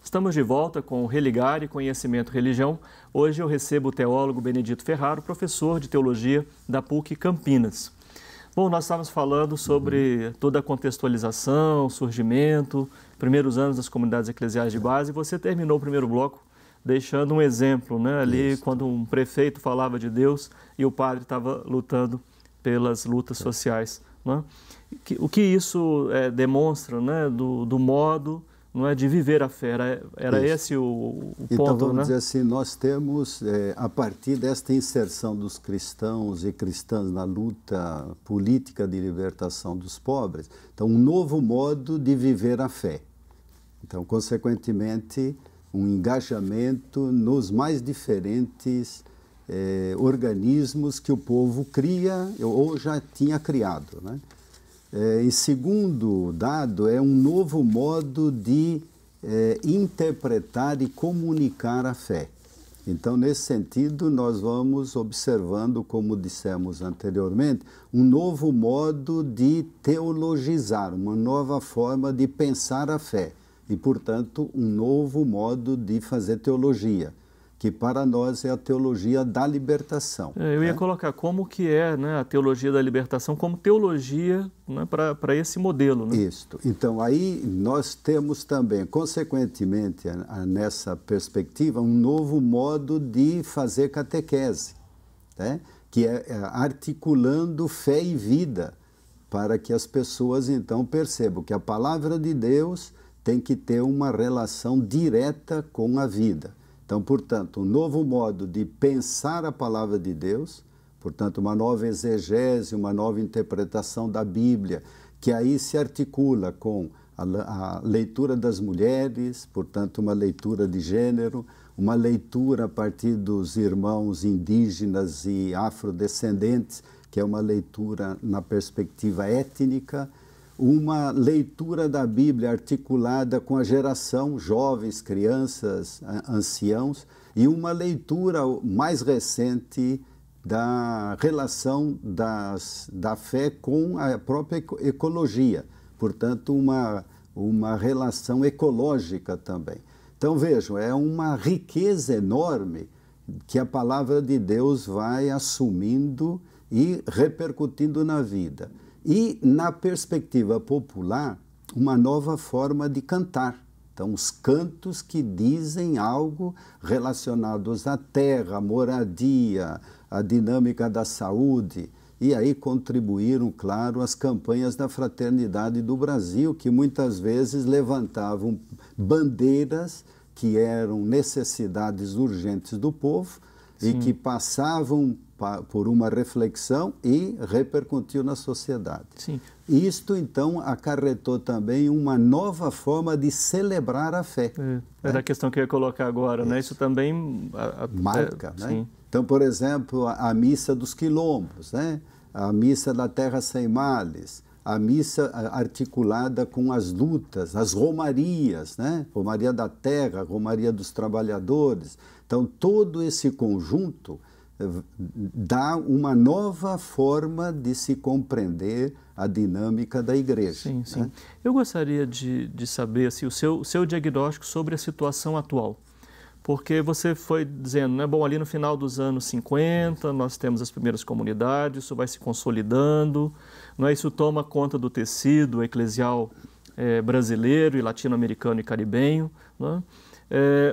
Estamos de volta com o Religare, Conhecimento e Religião. Hoje eu recebo o teólogo Benedito Ferraro, professor de Teologia da PUC Campinas. Bom, nós estávamos falando sobre toda a contextualização, surgimento, primeiros anos das comunidades eclesiais de base, e você terminou o primeiro bloco deixando um exemplo, né? Ali quando um prefeito falava de Deus e o padre estava lutando pelas lutas sociais, né? O que isso demonstra, né? do modo, não é, de viver a fé. Era esse o ponto, então, vamos né? dizer assim, nós temos, a partir desta inserção dos cristãos e cristãs na luta política de libertação dos pobres, então, um novo modo de viver a fé. Então, consequentemente, um engajamento nos mais diferentes organismos que o povo cria ou já tinha criado, né? E segundo dado, é um novo modo de interpretar e comunicar a fé. Então, nesse sentido, nós vamos observando, como dissemos anteriormente, um novo modo de teologizar, uma nova forma de pensar a fé e, portanto, um novo modo de fazer teologia, que para nós é a teologia da libertação. Eu ia colocar como que é, né, a teologia da libertação como teologia, né, para esse modelo, né? Isso. Então, aí nós temos também, consequentemente, nessa perspectiva, um novo modo de fazer catequese, né? Que é articulando fé e vida, para que as pessoas, então, percebam que a palavra de Deus tem que ter uma relação direta com a vida. Então, portanto, um novo modo de pensar a palavra de Deus, portanto, uma nova exegese, uma nova interpretação da Bíblia, que aí se articula com a leitura das mulheres, portanto, uma leitura de gênero, uma leitura a partir dos irmãos indígenas e afrodescendentes, que é uma leitura na perspectiva étnica, uma leitura da Bíblia articulada com a geração, jovens, crianças, anciãos, e uma leitura mais recente da relação da fé com a própria ecologia, portanto, uma relação ecológica também. Então, vejam, é uma riqueza enorme que a palavra de Deus vai assumindo e repercutindo na vida. E, na perspectiva popular, uma nova forma de cantar. Então, os cantos que dizem algo relacionados à terra, à moradia, à dinâmica da saúde. E aí contribuíram, claro, as campanhas da Fraternidade do Brasil, que muitas vezes levantavam bandeiras que eram necessidades urgentes do povo. Sim. E que passavam por uma reflexão e repercutiu na sociedade. Sim. Isto, então, acarretou também uma nova forma de celebrar a fé. Era a questão que eu ia colocar agora, isso, né? Isso também marca, né? Sim. Então, por exemplo, a missa dos quilombos, né? A missa da Terra Sem Males, a missa articulada com as lutas, as romarias, né? Romaria da Terra, Romaria dos Trabalhadores. Então, todo esse conjunto dá uma nova forma de se compreender a dinâmica da igreja. Sim, sim. Né? Eu gostaria de saber assim, o seu diagnóstico sobre a situação atual. Porque você foi dizendo, né, bom, ali no final dos anos 50, nós temos as primeiras comunidades, isso vai se consolidando, não é? Isso toma conta do tecido eclesial brasileiro e latino-americano e caribenho, não é?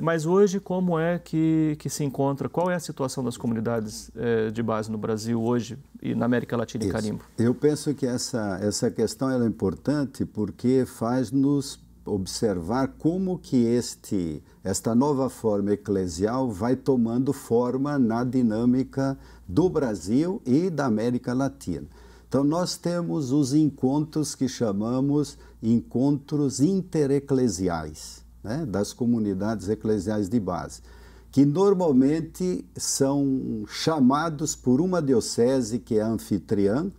Mas hoje, como é que se encontra, qual é a situação das comunidades de base no Brasil hoje e na América Latina e Caribe? Eu penso que essa questão é importante porque faz-nos observar como que esta nova forma eclesial vai tomando forma na dinâmica do Brasil e da América Latina. Então, nós temos os encontros que chamamos encontros intereclesiais, né, das comunidades eclesiais de base, que normalmente são chamados por uma diocese que é anfitriã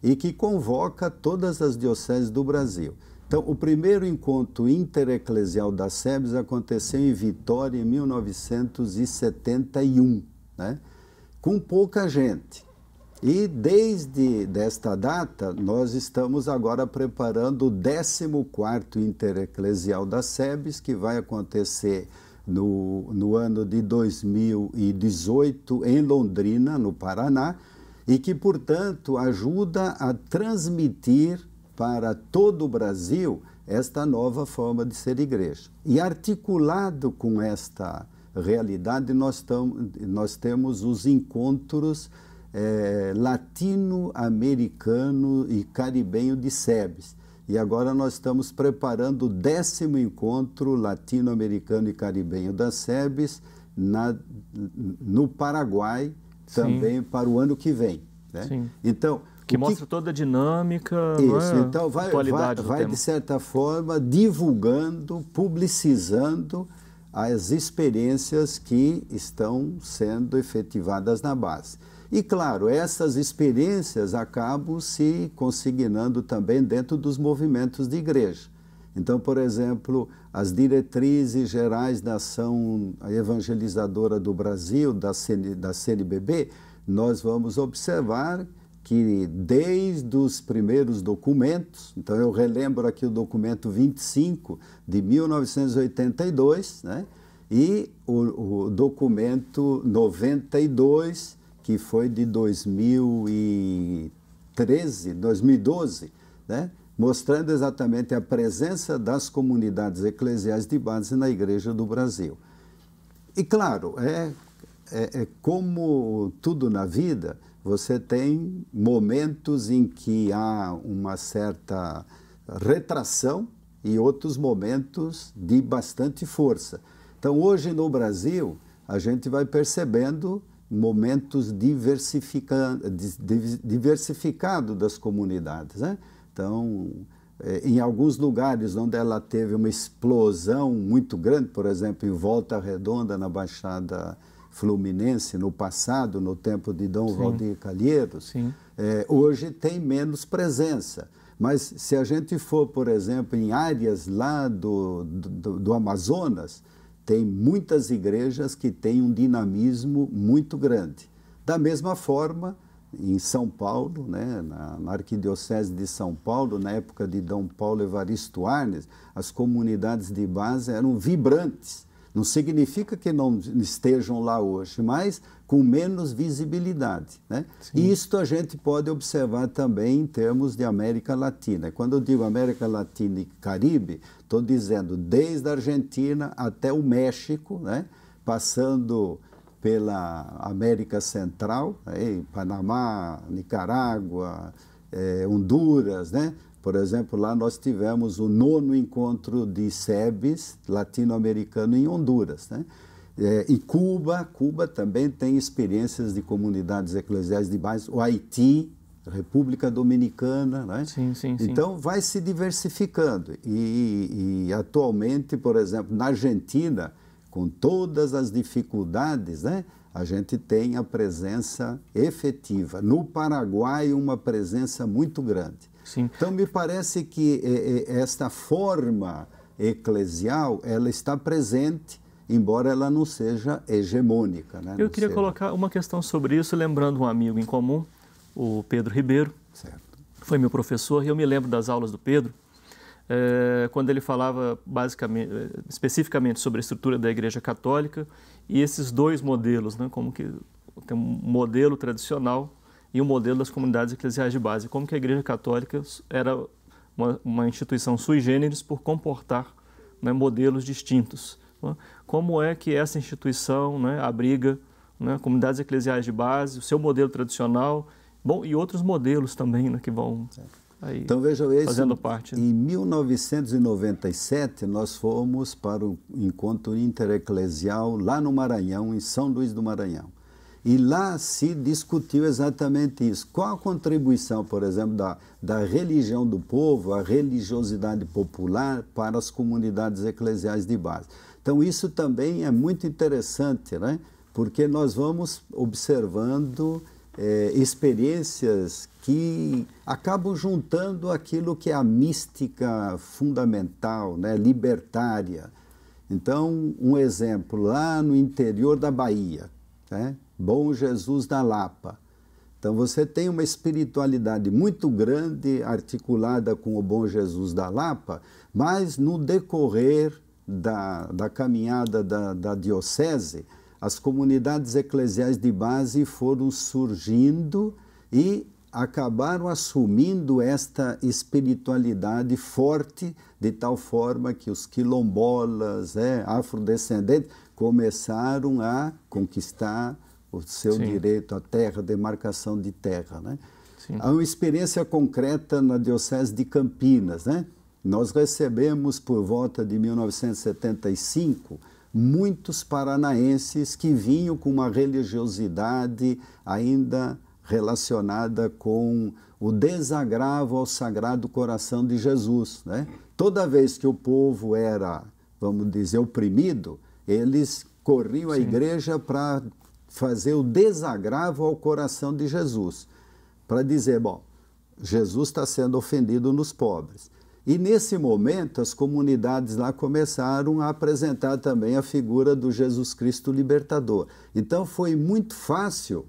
e que convoca todas as dioceses do Brasil. Então, o primeiro encontro intereclesial da SEBS aconteceu em Vitória em 1971, né, com pouca gente. E desde esta data, nós estamos agora preparando o 14º Intereclesial da SEBS, que vai acontecer no ano de 2018 em Londrina, no Paraná, e que, portanto, ajuda a transmitir para todo o Brasil esta nova forma de ser igreja. E articulado com esta realidade, nós temos os encontros latino-americano e caribenho de SEBS. E agora nós estamos preparando o 10º encontro latino-americano e caribenho da SEBS no Paraguai, também para o ano que vem. Né? Sim. Então, que mostra toda a dinâmica, isso, então vai de certa forma, divulgando, publicizando as experiências que estão sendo efetivadas na base. E, claro, essas experiências acabam se consignando também dentro dos movimentos de igreja. Então, por exemplo, as diretrizes gerais da ação evangelizadora do Brasil, da CNBB, nós vamos observar que desde os primeiros documentos, então eu relembro aqui o documento 25 de 1982, né, e o documento 92, que foi de 2012, né, mostrando exatamente a presença das comunidades eclesiais de base na Igreja do Brasil. E, claro, como tudo na vida, você tem momentos em que há uma certa retração e outros momentos de bastante força. Então, hoje no Brasil, a gente vai percebendo momentos diversificados das comunidades, né? Então, em alguns lugares onde ela teve uma explosão muito grande, por exemplo, em Volta Redonda, na Baixada Fluminense, no passado, no tempo de Dom Valdir Calheiros, hoje tem menos presença. Mas se a gente for, por exemplo, em áreas lá do Amazonas, tem muitas igrejas que têm um dinamismo muito grande. Da mesma forma, em São Paulo, né, na Arquidiocese de São Paulo, na época de Dom Paulo Evaristo Arnes, as comunidades de base eram vibrantes. Não significa que não estejam lá hoje, mas com menos visibilidade, né? E isto a gente pode observar também em termos de América Latina. E quando eu digo América Latina e Caribe, estou dizendo desde a Argentina até o México, né? Passando pela América Central, Panamá, Nicarágua, Honduras, né? Por exemplo, lá nós tivemos o 9º encontro de SEBS latino-americano em Honduras, né? E Cuba também tem experiências de comunidades eclesiais de base, o Haiti, República Dominicana, né? Sim. Então, vai se diversificando. E atualmente, por exemplo, na Argentina, com todas as dificuldades, né, a gente tem a presença efetiva. No Paraguai, uma presença muito grande. Sim. Então, me parece que esta forma eclesial, ela está presente, embora ela não seja hegemônica, né? Eu queria colocar uma questão sobre isso, lembrando um amigo em comum, o Pedro Ribeiro. Certo. Foi meu professor, e eu me lembro das aulas do Pedro, quando ele falava especificamente sobre a estrutura da Igreja Católica e esses dois modelos, né, como que tem um modelo tradicional e um modelo das comunidades eclesiais de base, como que a Igreja Católica era uma instituição sui generis por comportar, né, modelos distintos. Né? Como é que essa instituição, né, abriga, né, comunidades eclesiais de base, o seu modelo tradicional, e outros modelos também, né, que vão aí então, veja isso, fazendo parte. Em 1997, nós fomos para o encontro intereclesial lá no Maranhão, em São Luís do Maranhão. E lá se discutiu exatamente isso. Qual a contribuição, por exemplo, da religião do povo, a religiosidade popular para as comunidades eclesiais de base? Então, isso também é muito interessante, né? Porque nós vamos observando experiências que acabam juntando aquilo que é a mística fundamental, né? Libertária. Então, um exemplo, lá no interior da Bahia, né? Bom Jesus da Lapa. Então você tem uma espiritualidade muito grande, articulada com o Bom Jesus da Lapa, mas no decorrer da caminhada da diocese, as comunidades eclesiais de base foram surgindo e acabaram assumindo esta espiritualidade forte, de tal forma que os quilombolas, afrodescendentes, começaram a conquistar o seu direito à terra, demarcação de terra, né? Há uma experiência concreta na Diocese de Campinas, né? Nós recebemos, por volta de 1975, muitos paranaenses que vinham com uma religiosidade ainda relacionada com o desagravo ao Sagrado Coração de Jesus, né? Toda vez que o povo era, vamos dizer, oprimido, eles corriam à igreja para fazer o desagravo ao coração de Jesus, para dizer, bom, Jesus está sendo ofendido nos pobres. E nesse momento as comunidades lá começaram a apresentar também a figura do Jesus Cristo libertador. Então foi muito fácil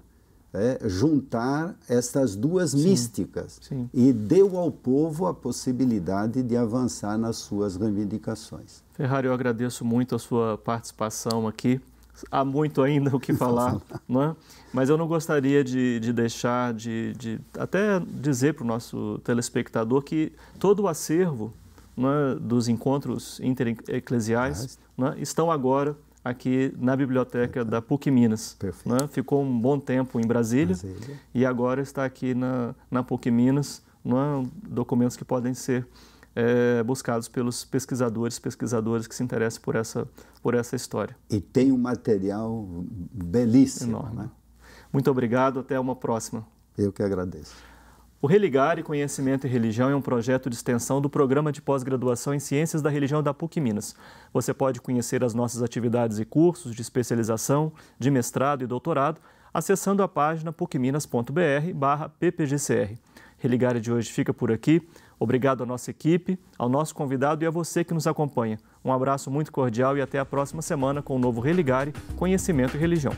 juntar essas duas místicas e deu ao povo a possibilidade de avançar nas suas reivindicações. Ferrari, eu agradeço muito a sua participação aqui. Há muito ainda o que falar, não é? Mas eu não gostaria de deixar de até dizer para o nosso telespectador que todo o acervo, não é, dos encontros intereclesiais, não é, estão agora aqui na biblioteca da PUC Minas. Não é? Ficou um bom tempo em Brasília e agora está aqui na PUC Minas, não é, documentos que podem ser buscados pelos pesquisadores que se interessam por essa história. E tem um material belíssimo. Enorme. Né? Muito obrigado, até uma próxima. Eu que agradeço. O Religare Conhecimento e Religião é um projeto de extensão do Programa de Pós-Graduação em Ciências da Religião da PUC Minas. Você pode conhecer as nossas atividades e cursos de especialização, de mestrado e doutorado, acessando a página pucminas.br/ppgcr. Religare de hoje fica por aqui. Obrigado à nossa equipe, ao nosso convidado e a você que nos acompanha. Um abraço muito cordial e até a próxima semana com o novo Religare Conhecimento e Religião.